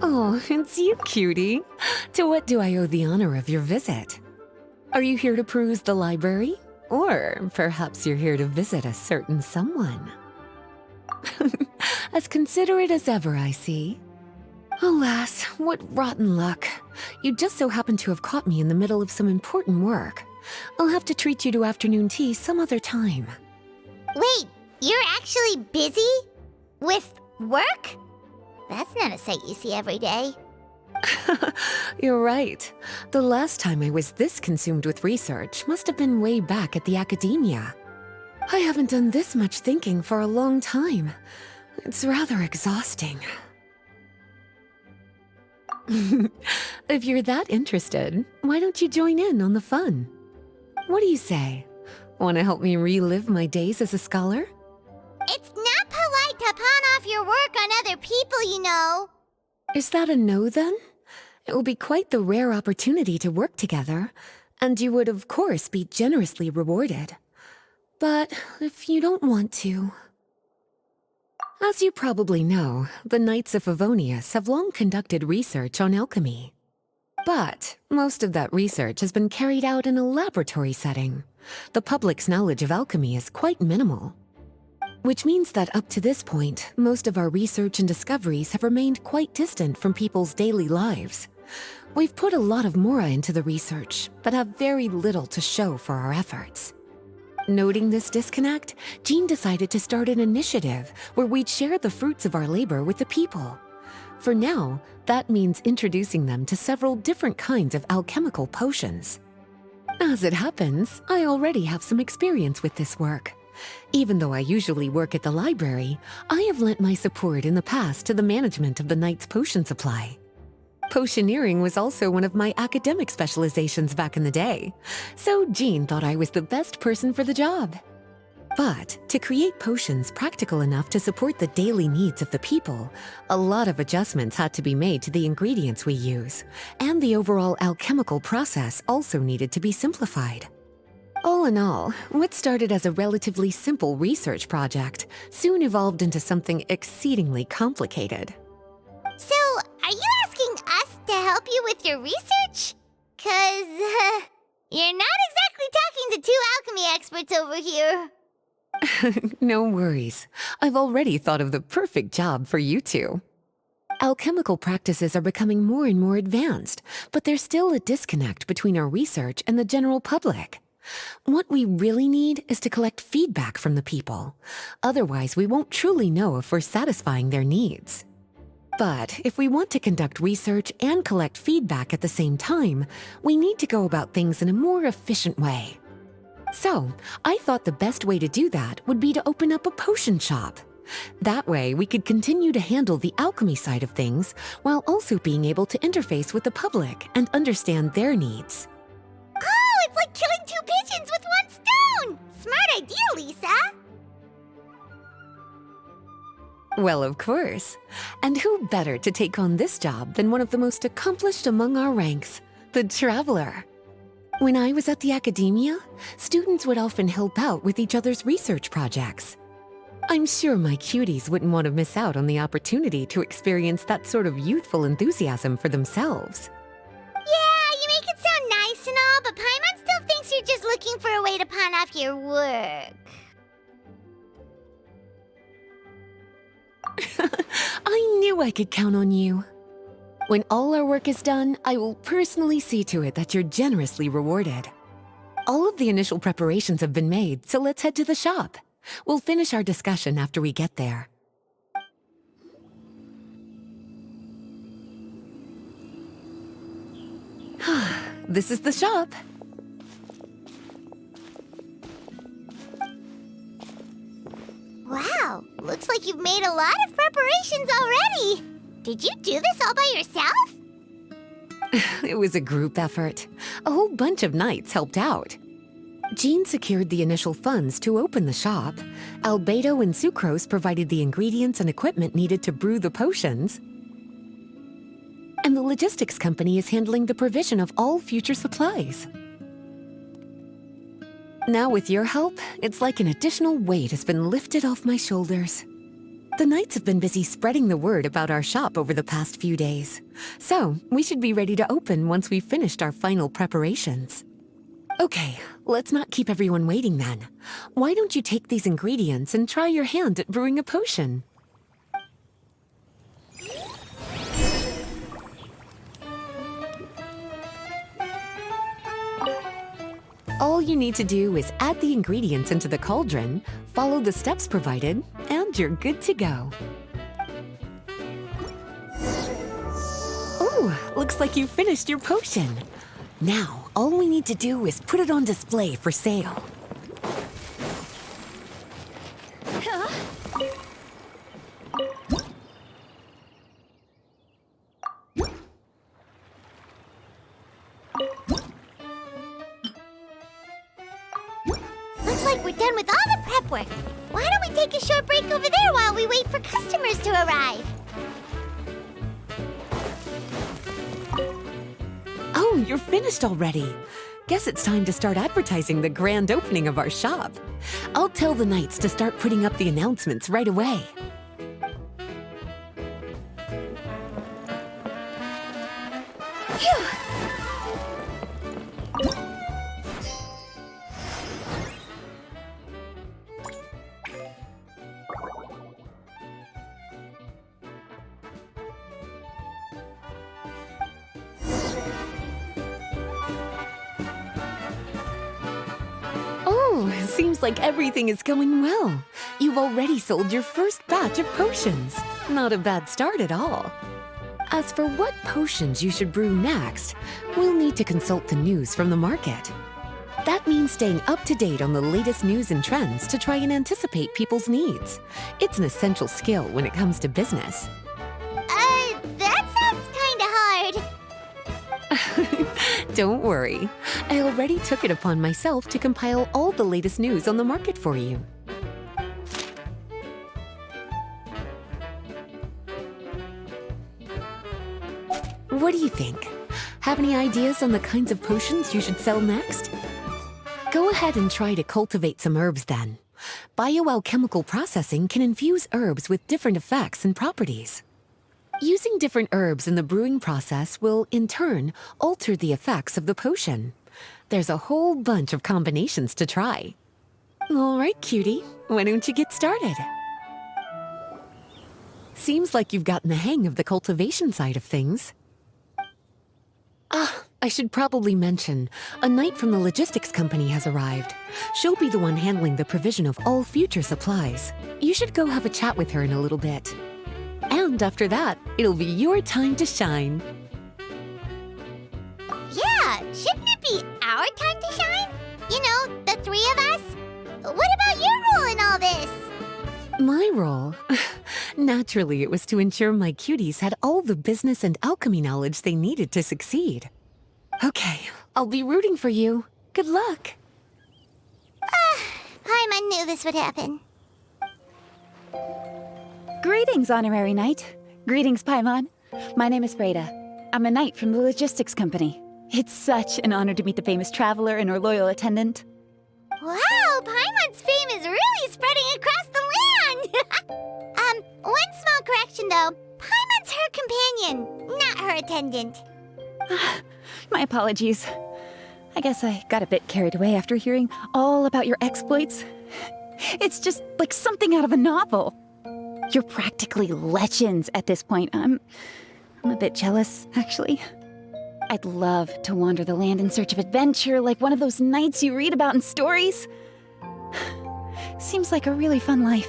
Oh, it's you, cutie. To what do I owe the honor of your visit? Are you here to peruse the library? Or perhaps you're here to visit a certain someone? As considerate as ever, I see. Alas, what rotten luck. You just so happen to have caught me in the middle of some important work. I'll have to treat you to afternoon tea some other time. Wait, you're actually busy? With work? That's not a sight you see every day. You're right. The last time I was this consumed with research must have been way back at the academia. I haven't done this much thinking for a long time. It's rather exhausting. If you're that interested, why don't you join in on the fun? What do you say? Want to help me relive my days as a scholar? It's not polite to pawn off your work on other people, you know. Is that a no, then? It will be quite the rare opportunity to work together, and you would, of course, be generously rewarded. But if you don't want to... As you probably know, the Knights of Favonius have long conducted research on alchemy. But most of that research has been carried out in a laboratory setting. The public's knowledge of alchemy is quite minimal. Which means that up to this point, most of our research and discoveries have remained quite distant from people's daily lives. We've put a lot of mora into the research, but have very little to show for our efforts. Noting this disconnect, Jean decided to start an initiative where we'd share the fruits of our labor with the people. For now, that means introducing them to several different kinds of alchemical potions. As it happens, I already have some experience with this work. Even though I usually work at the library, I have lent my support in the past to the management of the Knight's potion supply. Potioneering was also one of my academic specializations back in the day, so Jean thought I was the best person for the job. But to create potions practical enough to support the daily needs of the people, a lot of adjustments had to be made to the ingredients we use, and the overall alchemical process also needed to be simplified. All in all, what started as a relatively simple research project soon evolved into something exceedingly complicated. So, are you asking us to help you with your research? 'Cause, you're not exactly talking to two alchemy experts over here. No worries. I've already thought of the perfect job for you two. Alchemical practices are becoming more and more advanced, but there's still a disconnect between our research and the general public. What we really need is to collect feedback from the people. Otherwise, we won't truly know if we're satisfying their needs. But if we want to conduct research and collect feedback at the same time, we need to go about things in a more efficient way. So, I thought the best way to do that would be to open up a potion shop. That way, we could continue to handle the alchemy side of things while also being able to interface with the public and understand their needs. Oh, it's like killing two pigeons with one stone! Smart idea, Lisa! Well, of course. And who better to take on this job than one of the most accomplished among our ranks, the Traveler? When I was at the academia, students would often help out with each other's research projects. I'm sure my cuties wouldn't want to miss out on the opportunity to experience that sort of youthful enthusiasm for themselves. Yeah, you make it sound nice and all, but Paimon still thinks you're just looking for a way to pawn off your work. I knew I could count on you. When all our work is done, I will personally see to it that you're generously rewarded. All of the initial preparations have been made, so let's head to the shop. We'll finish our discussion after we get there. This is the shop. Wow, looks like you've made a lot of preparations already. Did you do this all by yourself? It was a group effort. A whole bunch of knights helped out. Jean secured the initial funds to open the shop. Albedo and Sucrose provided the ingredients and equipment needed to brew the potions. And the logistics company is handling the provision of all future supplies. Now with your help, it's like an additional weight has been lifted off my shoulders. The knights have been busy spreading the word about our shop over the past few days. So, we should be ready to open once we've finished our final preparations. Okay, let's not keep everyone waiting then. Why don't you take these ingredients and try your hand at brewing a potion? All you need to do is add the ingredients into the cauldron, follow the steps provided, and you're good to go. Ooh, looks like you finished your potion. Now, all we need to do is put it on display for sale. Looks like we're done with all the prep work. Why don't we take a short break over there while we wait for customers to arrive? Oh, you're finished already. Guess it's time to start advertising the grand opening of our shop. I'll tell the knights to start putting up the announcements right away. Phew! Oh, seems like everything is going well. You've already sold your first batch of potions. Not a bad start at all. As for what potions you should brew next, we'll need to consult the news from the market. That means staying up to date on the latest news and trends to try and anticipate people's needs. It's an essential skill when it comes to business. That sounds kinda hard. Don't worry. I already took it upon myself to compile all the latest news on the market for you. What do you think? Have any ideas on the kinds of potions you should sell next? Go ahead and try to cultivate some herbs then. Bioalchemical processing can infuse herbs with different effects and properties. Using different herbs in the brewing process will, in turn, alter the effects of the potion. There's a whole bunch of combinations to try. All right, cutie, why don't you get started? Seems like you've gotten the hang of the cultivation side of things. Ah, I should probably mention, a knight from the logistics company has arrived. She'll be the one handling the provision of all future supplies. You should go have a chat with her in a little bit. And after that, it'll be your time to shine. Yeah, shouldn't it be our time to shine? You know, the three of us? What about your role in all this? My role? Naturally, it was to ensure my cuties had all the business and alchemy knowledge they needed to succeed. Okay, I'll be rooting for you. Good luck. Paimon knew this would happen. Greetings, Honorary Knight. Greetings, Paimon. My name is Freda. I'm a knight from the logistics company. It's such an honor to meet the famous traveler and her loyal attendant. Wow, Paimon's fame is really spreading across the land! One small correction though. Paimon's her companion, not her attendant. My apologies. I guess I got a bit carried away after hearing all about your exploits. It's just like something out of a novel. You're practically legends at this point. I'm a bit jealous, actually. I'd love to wander the land in search of adventure like one of those knights you read about in stories. Seems like a really fun life.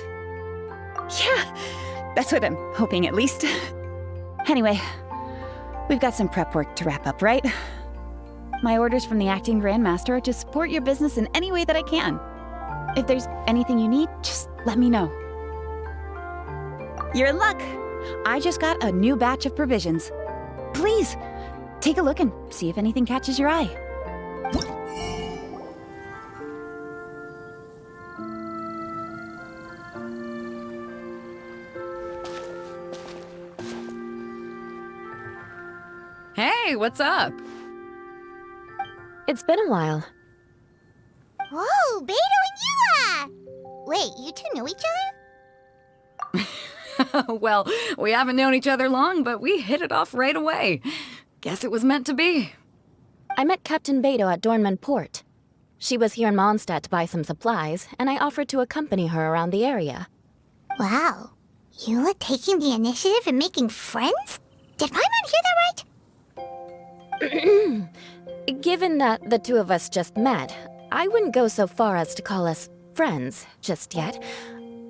Yeah, that's what I'm hoping at least. Anyway, we've got some prep work to wrap up, right? My orders from the acting grandmaster are to support your business in any way that I can. If there's anything you need, just let me know. You're in luck. I just got a new batch of provisions. Please, take a look and see if anything catches your eye. Hey, what's up? It's been a while. Whoa, Beto and Eula! Wait, you two knew each other? Well, we haven't known each other long, but we hit it off right away. Guess it was meant to be. I met Captain Beto at Dornman Port. She was here in Mondstadt to buy some supplies, and I offered to accompany her around the area. Wow. Eula taking the initiative and making friends? Did Paimon hear that right? Given that the two of us just met, I wouldn't go so far as to call us friends just yet.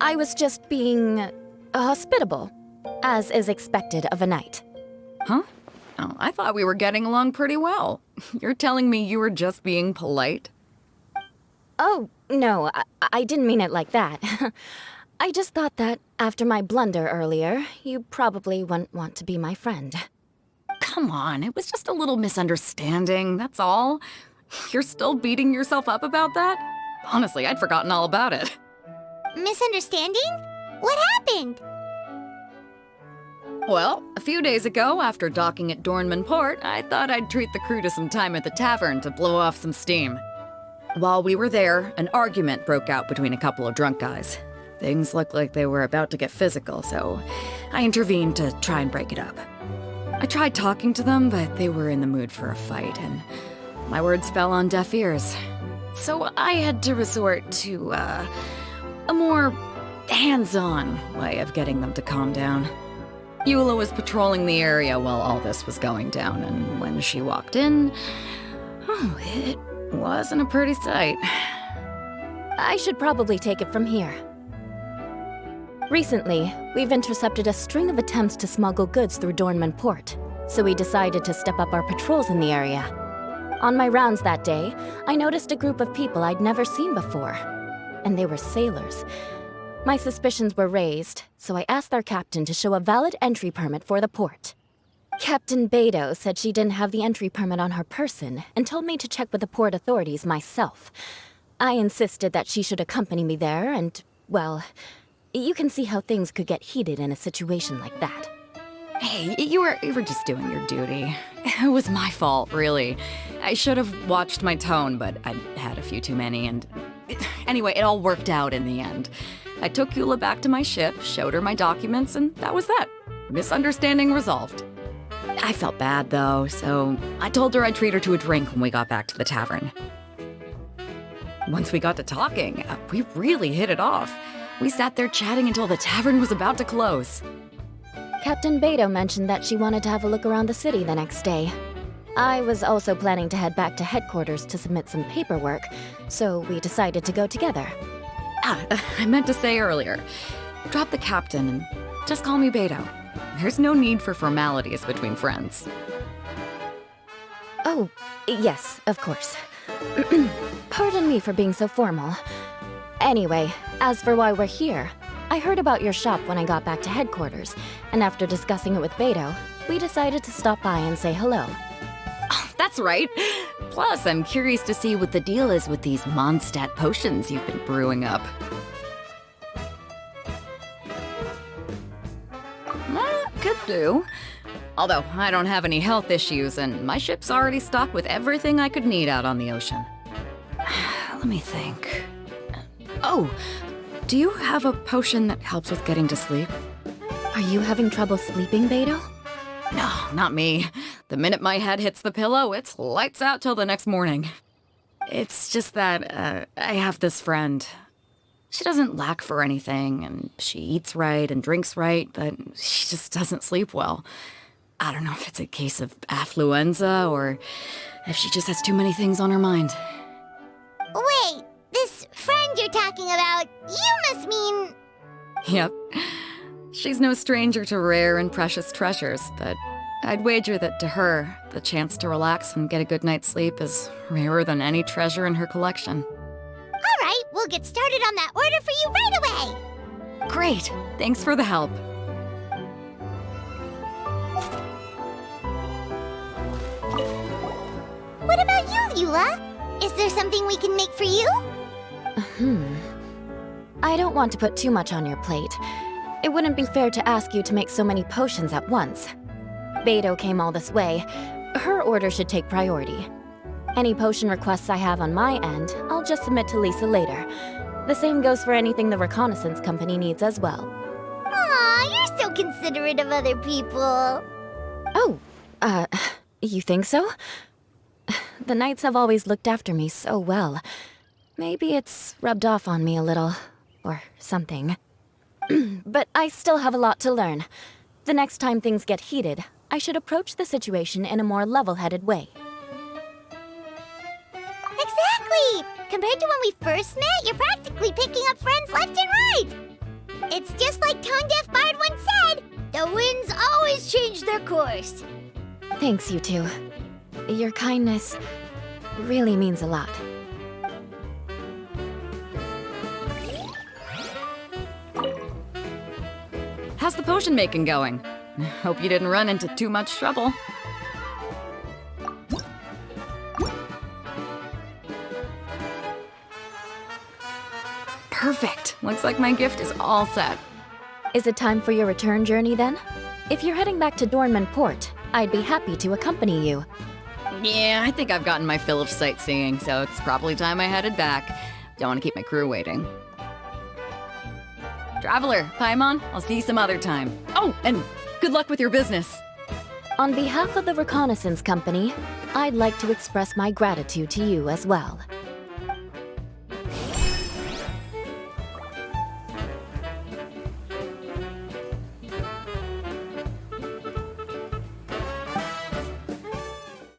I was just being hospitable, as is expected of a knight. Huh? Oh, I thought we were getting along pretty well. You're telling me you were just being polite? Oh, no, I didn't mean it like that. I just thought that after my blunder earlier, you probably wouldn't want to be my friend. Come on, it was just a little misunderstanding, that's all. You're still beating yourself up about that? Honestly, I'd forgotten all about it. Misunderstanding? What happened? Well, a few days ago, after docking at Dornman Port, I thought I'd treat the crew to some time at the tavern to blow off some steam. While we were there, an argument broke out between a couple of drunk guys. Things looked like they were about to get physical, so I intervened to try and break it up. I tried talking to them, but they were in the mood for a fight, and my words fell on deaf ears. So I had to resort to, a more hands-on way of getting them to calm down. Eula was patrolling the area while all this was going down, and when she walked in, it wasn't a pretty sight. I should probably take it from here. Recently, we've intercepted a string of attempts to smuggle goods through Dornman Port, so we decided to step up our patrols in the area. On my rounds that day, I noticed a group of people I'd never seen before, and they were sailors. My suspicions were raised, so I asked their captain to show a valid entry permit for the port. Captain Beto said she didn't have the entry permit on her person and told me to check with the port authorities myself. I insisted that she should accompany me there and, well, you can see how things could get heated in a situation like that. Hey, you were just doing your duty. It was my fault, really. I should have watched my tone, but I'd had a few too many, and anyway, it all worked out in the end. I took Eula back to my ship, showed her my documents, and that was that. Misunderstanding resolved. I felt bad, though, so I told her I'd treat her to a drink when we got back to the tavern. Once we got to talking, we really hit it off. We sat there chatting until the tavern was about to close. Captain Beto mentioned that she wanted to have a look around the city the next day. I was also planning to head back to headquarters to submit some paperwork, so we decided to go together. I meant to say earlier, drop the captain and just call me Beto. There's no need for formalities between friends. Oh, yes, of course. Pardon me for being so formal. Anyway, as for why we're here, I heard about your shop when I got back to headquarters, and after discussing it with Beto, we decided to stop by and say hello. Oh, that's right. Plus, I'm curious to see what the deal is with these Mondstadt potions you've been brewing up. Could do. Although, I don't have any health issues, and my ship's already stocked with everything I could need out on the ocean. Let me think. Oh, do you have a potion that helps with getting to sleep? Are you having trouble sleeping, Beto? No, not me. The minute my head hits the pillow, it's lights out till the next morning. It's just that, I have this friend. She doesn't lack for anything, and she eats right and drinks right, but she just doesn't sleep well. I don't know if it's a case of affluenza or if she just has too many things on her mind. Wait, this friend you're talking about, you must mean... Yep. She's no stranger to rare and precious treasures, but I'd wager that to her, the chance to relax and get a good night's sleep is rarer than any treasure in her collection. All right, we'll get started on that order for you right away. Great! Thanks for the help. What about you, Eula? Is there something we can make for you? I don't want to put too much on your plate. It wouldn't be fair to ask you to make so many potions at once. Beto came all this way. Her order should take priority. Any potion requests I have on my end, I'll just submit to Lisa later. The same goes for anything the reconnaissance company needs as well. Aw, you're so considerate of other people. Oh, you think so? The knights have always looked after me so well. Maybe it's rubbed off on me a little, or something. But I still have a lot to learn. The next time things get heated, I should approach the situation in a more level-headed way. Exactly! Compared to when we first met, you're practically picking up friends left and right. It's just like Tone Deaf Bard once said, the winds always change their course. Thanks, you two. Your kindness really means a lot. How's the potion making going? Hope you didn't run into too much trouble. Perfect. Looks like my gift is all set. Is it time for your return journey then? If you're heading back to Dornman Port, I'd be happy to accompany you. Yeah, I think I've gotten my fill of sightseeing, so it's probably time I headed back. Don't want to keep my crew waiting. Traveler, Paimon, I'll see you some other time. Oh, and good luck with your business. On behalf of the Reconnaissance Company, I'd like to express my gratitude to you as well.